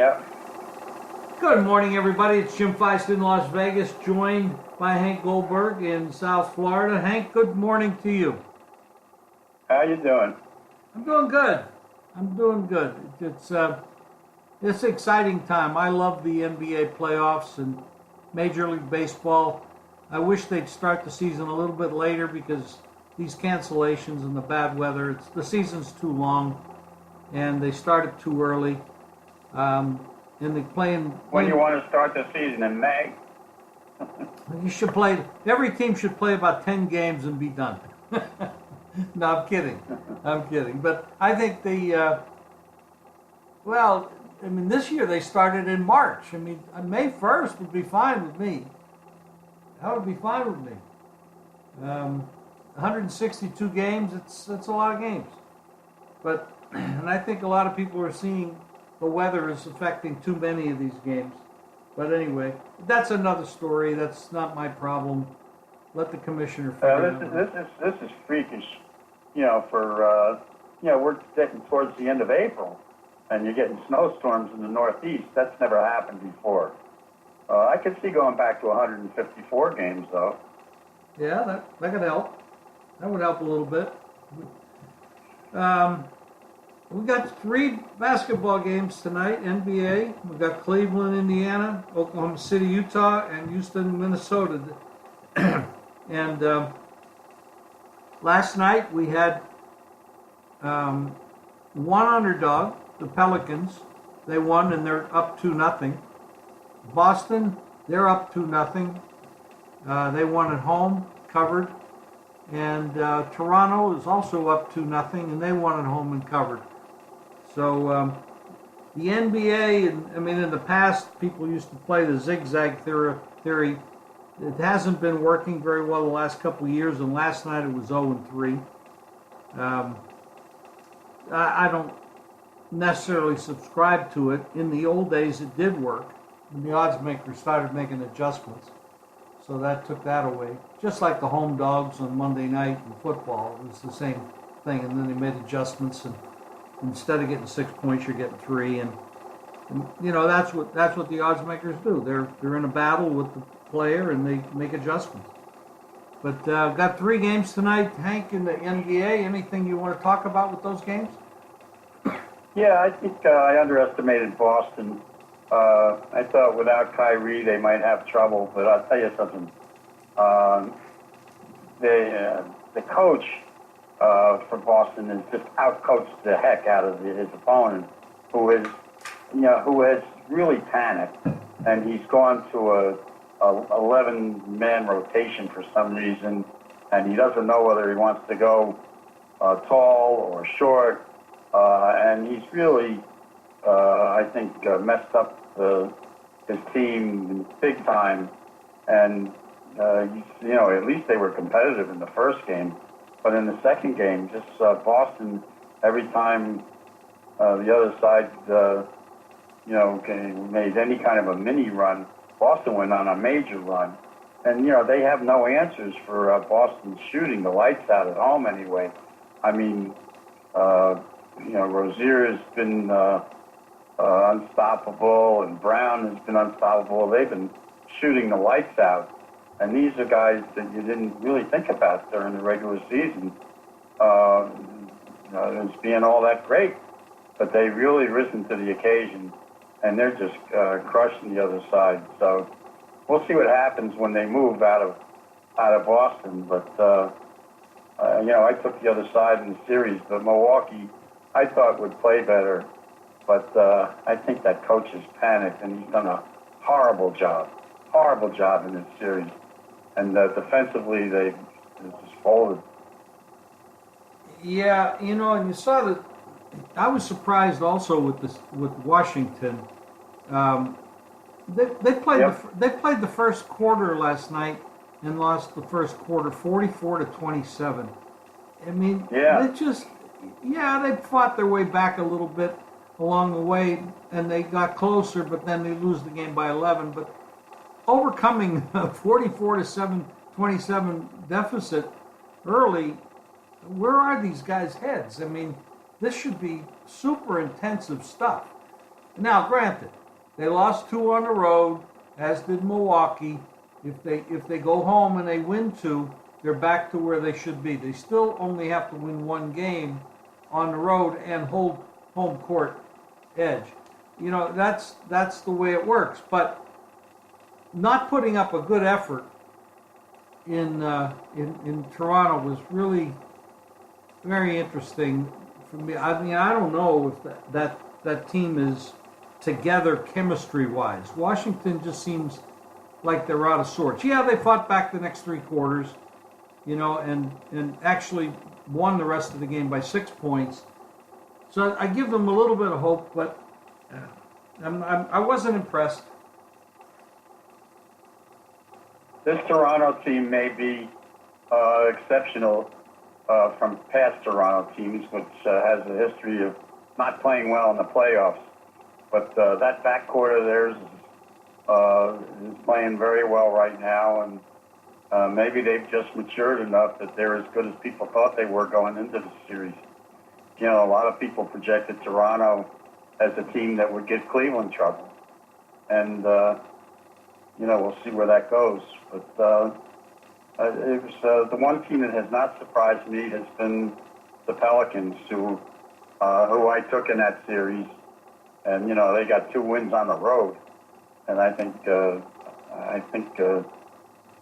Yep. Good morning, everybody. It's Jim Feist in Las Vegas, joined by Hank Goldberg in South Florida. Hank, good morning to you. How you doing? I'm doing good. It's an exciting time. I love the NBA playoffs and Major League Baseball. I wish they'd start the season a little bit later because these cancellations and the bad weather, the season's too long, and they started too early. And they playing. When you want to start the season in May? You should play. Every team should play about 10 games and be done. No, I'm kidding. But I think this year they started in March. I mean, May 1st would be fine with me. That would be fine with me. 162 games, it's a lot of games. But, and I think a lot of people are seeing the weather is affecting too many of these games. But anyway, that's another story. That's not my problem. Let the commissioner figure it out. This is freakish, we're getting towards the end of April, and you're getting snowstorms in the Northeast. That's never happened before. I could see going back to 154 games, though. Yeah, that could help. That would help a little bit. We got 3 basketball games tonight, NBA. We got Cleveland, Indiana, Oklahoma City, Utah, and Houston, Minnesota. And last night we had one underdog, the Pelicans. They won and they're up 2-0. Boston, they're up 2-0. They won at home, covered. And Toronto is also up 2-0, and they won at home and covered. So the NBA, in the past, people used to play the zigzag theory. It hasn't been working very well the last couple of years, and last night it was 0-3. I don't necessarily subscribe to it. In the old days, it did work, and the odds makers started making adjustments. So that took that away. Just like the home dogs on Monday night in football, it was the same thing, and then they made adjustments, and instead of getting 6 points, you're getting 3, and that's what the odds makers do. They're in a battle with the player, and they make adjustments. But got 3 games tonight, Hank, in the NBA. Anything you want to talk about with those games? Yeah, I think I underestimated Boston. I thought without Kyrie they might have trouble, but I'll tell you something. The coach for Boston has just outcoached the heck out of his opponent, who has really panicked, and he's gone to a 11-man rotation for some reason, and he doesn't know whether he wants to go tall or short, and he's really, I think, messed up his team big time, and at least they were competitive in the first game. But in the second game, just Boston, every time the other side, made any kind of a mini run, Boston went on a major run. And, they have no answers for Boston shooting the lights out at home anyway. I mean, Rozier has been unstoppable, and Brown has been unstoppable. They've been shooting the lights out. And these are guys that you didn't really think about during the regular season as being all that great. But they've really risen to the occasion, and they're just crushing the other side. So we'll see what happens when they move out of Boston. But, I took the other side in the series. But Milwaukee, I thought, would play better. But I think that coach has panicked, and he's done a horrible job in this series. And defensively, they just folded. Yeah, and you saw that. I was surprised also with Washington. They played the first quarter last night and lost the first quarter 44-27. I mean, they fought their way back a little bit along the way, and they got closer, but then they lose the game by 11. But overcoming a 44-27 deficit early, where are these guys' heads? I mean, this should be super intensive stuff. Now, granted, they lost 2 on the road, as did Milwaukee. If they go home and they win 2, they're back to where they should be. They still only have to win 1 game on the road and hold home court edge. You know, that's the way it works. But not putting up a good effort in Toronto was really very interesting for me. I mean, I don't know if that team is together chemistry-wise. Washington just seems like they're out of sorts. Yeah, they fought back the next 3 quarters, you know, and actually won the rest of the game by 6 points. So I give them a little bit of hope, but I wasn't impressed. This Toronto team may be exceptional from past Toronto teams, which has a history of not playing well in the playoffs. But that backcourt of theirs is playing very well right now, and maybe they've just matured enough that they're as good as people thought they were going into the series. You know, a lot of people projected Toronto as a team that would give Cleveland trouble, and you know, we'll see where that goes. But it was the one team that has not surprised me has been the Pelicans, who I took in that series. And you know, they got 2 wins on the road, and I think you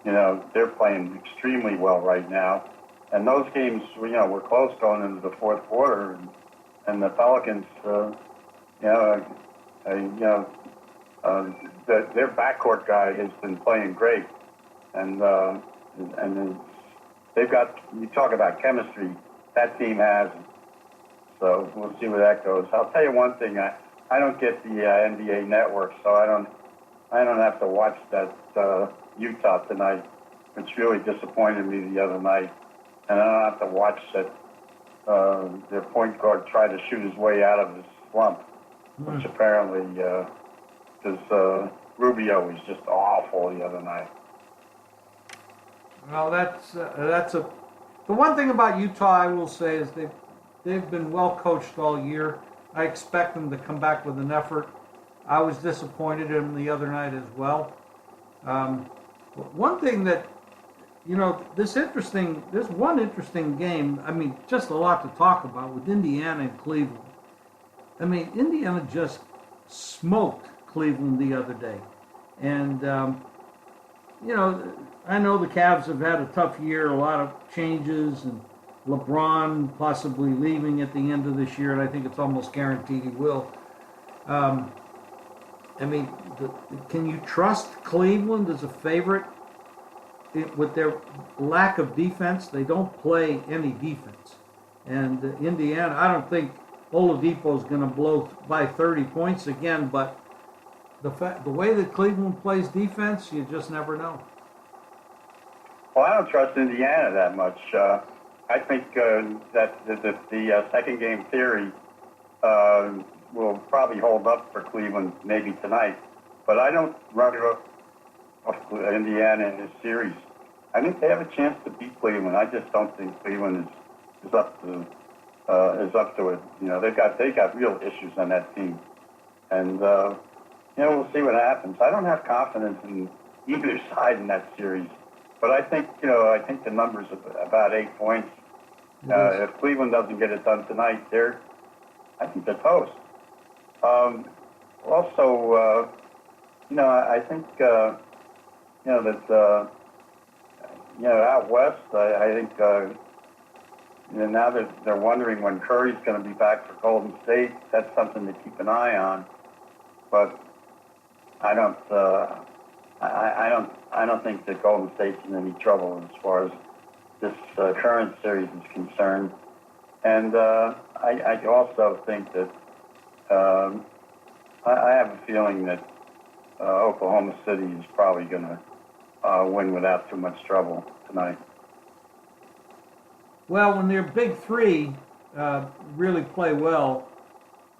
know, they're playing extremely well right now. And those games, you know, were close going into the 4th quarter, and the Pelicans, their backcourt guy has been playing great, and they've got, you talk about chemistry, that team has. So we'll see where that goes. I'll tell you one thing. I don't get the NBA Network, so I don't have to watch that Utah tonight, which really disappointed me the other night. And I don't have to watch that their point guard try to shoot his way out of his slump, which apparently, because Rubio was just awful the other night. Well, that's the one thing about Utah I will say is they've been well coached all year. I expect them to come back with an effort. I was disappointed in them the other night as well. One thing that, you know, there's one interesting game. I mean, just a lot to talk about with Indiana and Cleveland. I mean, Indiana just smoked Cleveland the other day. And, you know, I know the Cavs have had a tough year, a lot of changes, and LeBron possibly leaving at the end of this year, and I think it's almost guaranteed he will. I mean, can you trust Cleveland as a favorite with their lack of defense? They don't play any defense. And Indiana, I don't think Oladipo is going to blow by 30 points again, but the way that Cleveland plays defense, you just never know. Well, I don't trust Indiana that much. I think that the second game theory will probably hold up for Cleveland maybe tonight. But I don't run it off Indiana in this series. I think they have a chance to beat Cleveland. I just don't think Cleveland is up to it. You know, they got real issues on that team, and you know, we'll see what happens. I don't have confidence in either side in that series. But I think, you know, the number's about 8 points. If Cleveland doesn't get it done tonight, I think they're toast. Also, you know, I think, you know, that, you know, out west, I think, you know, now that they're wondering when Curry's going to be back for Golden State, that's something to keep an eye on. But I don't think that Golden State's in any trouble as far as this current series is concerned. And I also think that I have a feeling that Oklahoma City is probably going to win without too much trouble tonight. Well, when their big three really play well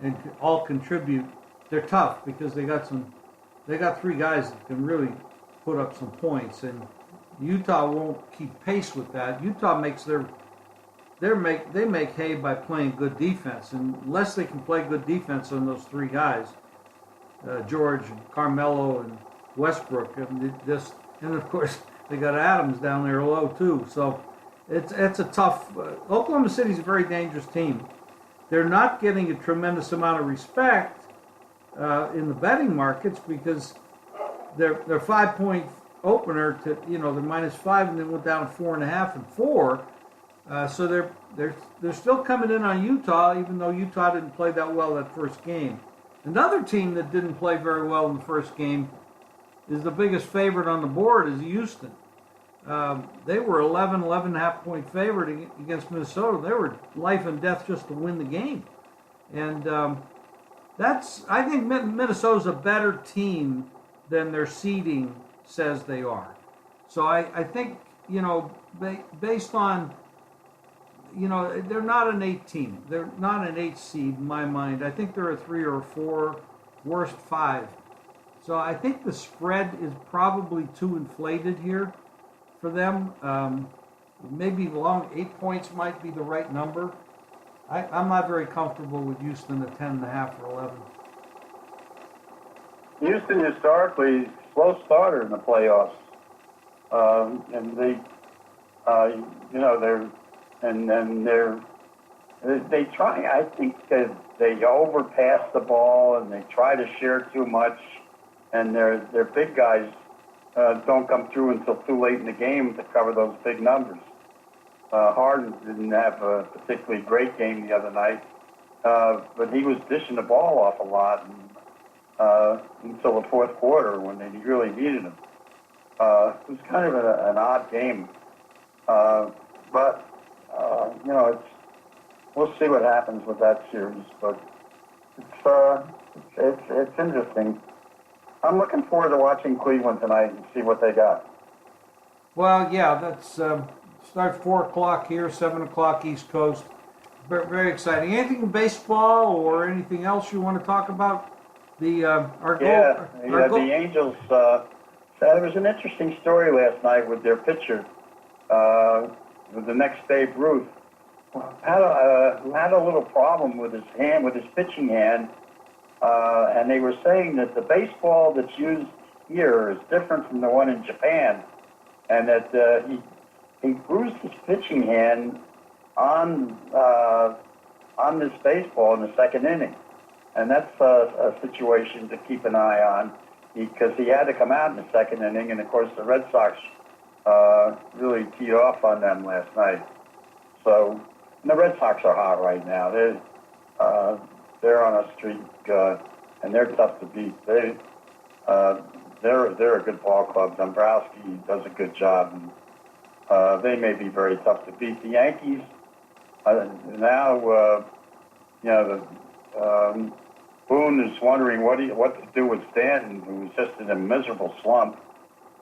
and all contribute, they're tough because they got 3 guys that can really put up some points, and Utah won't keep pace with that. Utah makes they make hay by playing good defense, and unless they can play good defense on those 3 guys, George and Carmelo and Westbrook, and of course they got Adams down there low too. So it's a tough. Oklahoma City's a very dangerous team. They're not getting a tremendous amount of respect in the betting markets because their 5-point opener to they're -5 and then went down 4.5 and 4. So they're still coming in on Utah, even though Utah didn't play that well that first game. Another team that didn't play very well in the first game is the biggest favorite on the board is Houston. They were 11.5 point favorite against Minnesota. They were life and death just to win the game. And I think Minnesota's a better team than their seeding says they are. So I think, based on, they're not an 8 team. They're not an 8 seed in my mind. I think they're a 3 or 4, worst 5. So I think the spread is probably too inflated here for them. Maybe long 8 points might be the right number. I'm not very comfortable with Houston at 10.5 or 11. Houston historically slow starter in the playoffs, and they try. I think that they overpass the ball and they try to share too much, and their big guys don't come through until too late in the game to cover those big numbers. Harden didn't have a particularly great game the other night, but he was dishing the ball off a lot until the fourth quarter when they really needed him. It was kind of an odd game, but we'll see what happens with that series. But it's interesting. I'm looking forward to watching Cleveland tonight and see what they got. Well, yeah, that's start 4 o'clock here, 7 o'clock East Coast. Very, very exciting. Anything in baseball or anything else you want to talk about? The Angels. There was an interesting story last night with their pitcher, with the next Babe Ruth, who had a little problem with his hand, with his pitching hand, and they were saying that the baseball that's used here is different from the one in Japan, and that he bruised his pitching hand on this baseball in the second inning. And that's a situation to keep an eye on because he had to come out in the second inning, and of course the Red Sox really teed off on them last night. So the Red Sox are hot right now. They're on a streak, and they're tough to beat. They're a good ball club. Dombrowski does a good job, and they may be very tough to beat. The Yankees Boone is wondering what to do with Stanton, who's just in a miserable slump.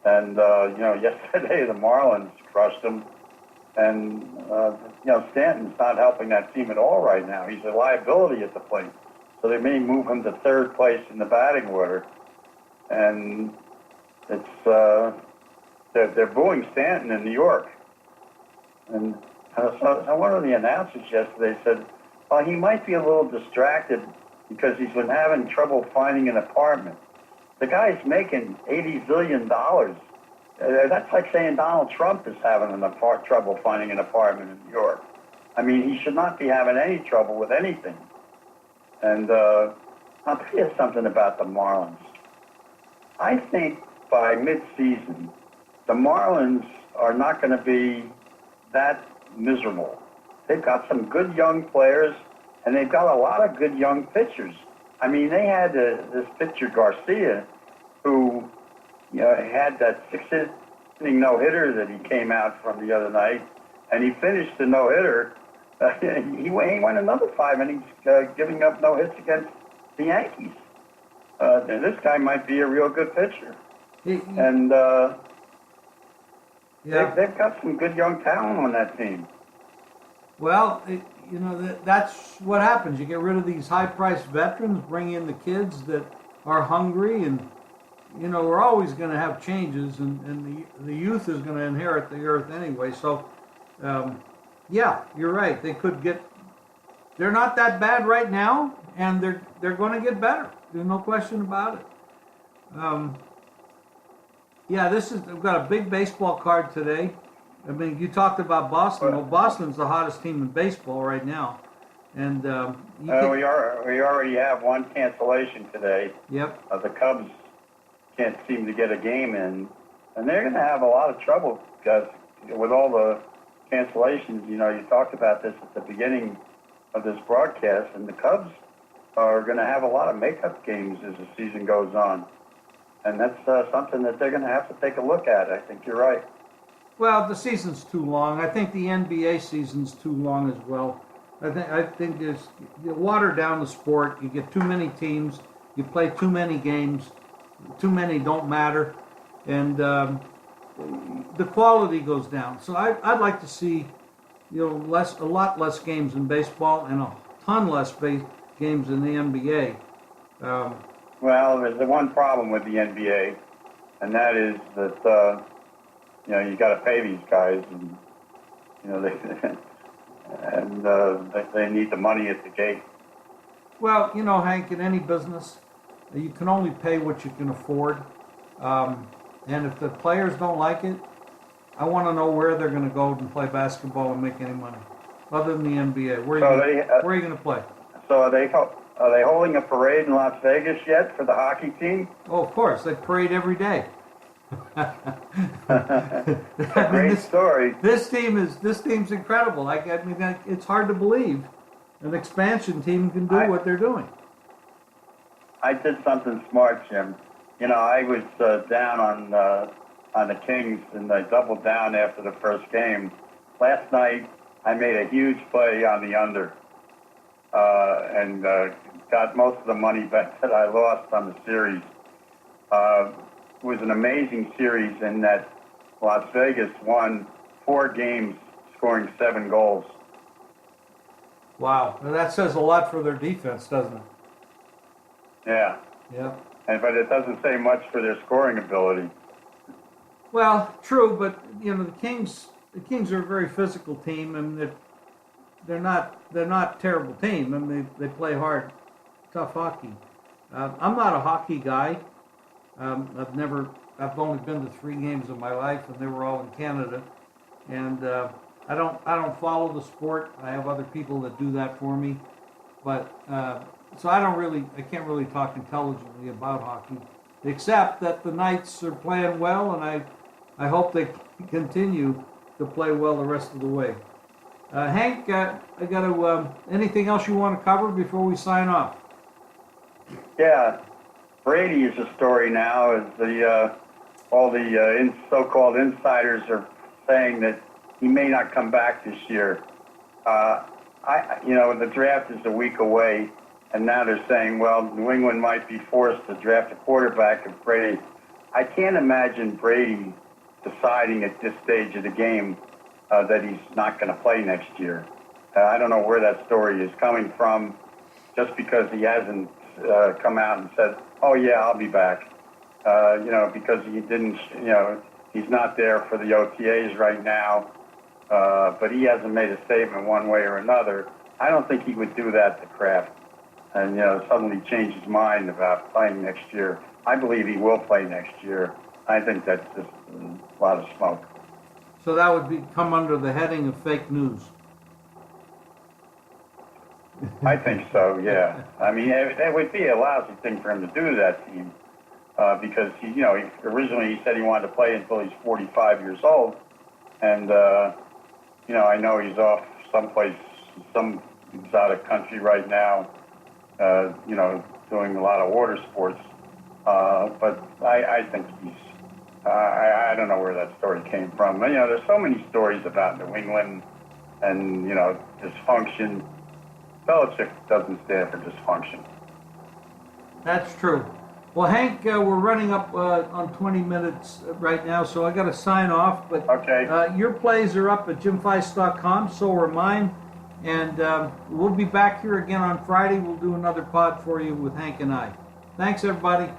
And yesterday the Marlins crushed him, and Stanton's not helping that team at all right now. He's a liability at the plate, so they may move him to third place in the batting order. And it's they're booing Stanton in New York. And so one of the announcers yesterday said, well, he might be a little distracted because he's been having trouble finding an apartment. The guy's making $80 billion. That's like saying Donald Trump is having trouble finding an apartment in New York. I mean, he should not be having any trouble with anything. And I'll tell you something about the Marlins. I think by mid-season, the Marlins are not going to be that miserable. They've got some good young players, and they've got a lot of good young pitchers. I mean, they had this pitcher, Garcia, who had that 6-inning no-hitter that he came out from the other night, and he finished the no-hitter. He went another 5 innings giving up no hits against the Yankees. And this guy might be a real good pitcher. And they've got some good young talent on that team. Well, that's what happens. You get rid of these high-priced veterans, bring in the kids that are hungry, and we're always going to have changes, and the youth is going to inherit the earth anyway. So, you're right. They could get. They're not that bad right now, and they're going to get better. There's no question about it. Yeah, we've got a big baseball card today. I mean, you talked about Boston. Well, Boston's the hottest team in baseball right now. And we already have one cancellation today. Yep. The Cubs can't seem to get a game in, and they're going to have a lot of trouble because with all the cancellations, you talked about this at the beginning of this broadcast, and the Cubs are going to have a lot of makeup games as the season goes on. And that's something that they're going to have to take a look at. I think you're right. Well, the season's too long. I think the NBA season's too long as well. I think you water down the sport. You get too many teams. You play too many games. Too many don't matter, and the quality goes down. So I'd like to see, a lot less games in baseball and a ton less games in the NBA. Well, there's the one problem with the NBA, and that is that you got to pay these guys, and they need the money at the gate. Well, Hank, in any business, you can only pay what you can afford, and if the players don't like it, I want to know where they're going to go and play basketball and make any money, other than the NBA. Where are you going to play? So are they holding a parade in Las Vegas yet for the hockey team? Oh, of course. They parade every day. Great story. This team's incredible. It's hard to believe an expansion team can do what they're doing. I did something smart, Jim. I was down on the Kings, and I doubled down after the first game. Last night, I made a huge play on the under, and got most of the money back that I lost on the series. It was an amazing series in that Las Vegas won 4 games, scoring 7 goals. Wow, now that says a lot for their defense, doesn't it? Yeah. Yep. But it doesn't say much for their scoring ability. Well, true, but the Kings are a very physical team, and they're not a terrible team. I mean, they play hard, tough hockey. I'm not a hockey guy. I've only been to 3 games in my life, and they were all in Canada. And I don't follow the sport. I have other people that do that for me. But so I can't really talk intelligently about hockey, except that the Knights are playing well, and I hope they continue to play well the rest of the way. Hank, I got to. Anything else you want to cover before we sign off? Yeah, Brady is a story now. As all the so-called insiders are saying that he may not come back this year. The draft is a week away, and now they're saying, well, New England might be forced to draft a quarterback if Brady. I can't imagine Brady deciding at this stage of the game that he's not going to play next year. I don't know where that story is coming from, just because he hasn't come out and said, oh, yeah, I'll be back. Because he didn't, he's not there for the OTAs right now, but he hasn't made a statement one way or another. I don't think he would do that to Kraft and, suddenly change his mind about playing next year. I believe he will play next year. I think that's just a lot of smoke. So that would come under the heading of fake news. I think so, yeah. I mean, it would be a lousy thing for him to do to that team because, originally he said he wanted to play until he's 45 years old. And, I know he's off someplace, some exotic country right now, doing a lot of water sports. But I think I don't know where that story came from. There's so many stories about New England and, dysfunction. Belichick doesn't stand for dysfunction. That's true. Well, Hank, we're running up on 20 minutes right now, so I got to sign off. But okay. Your plays are up at jimfeist.com, so are mine. And we'll be back here again on Friday. We'll do another pod for you with Hank and I. Thanks, everybody.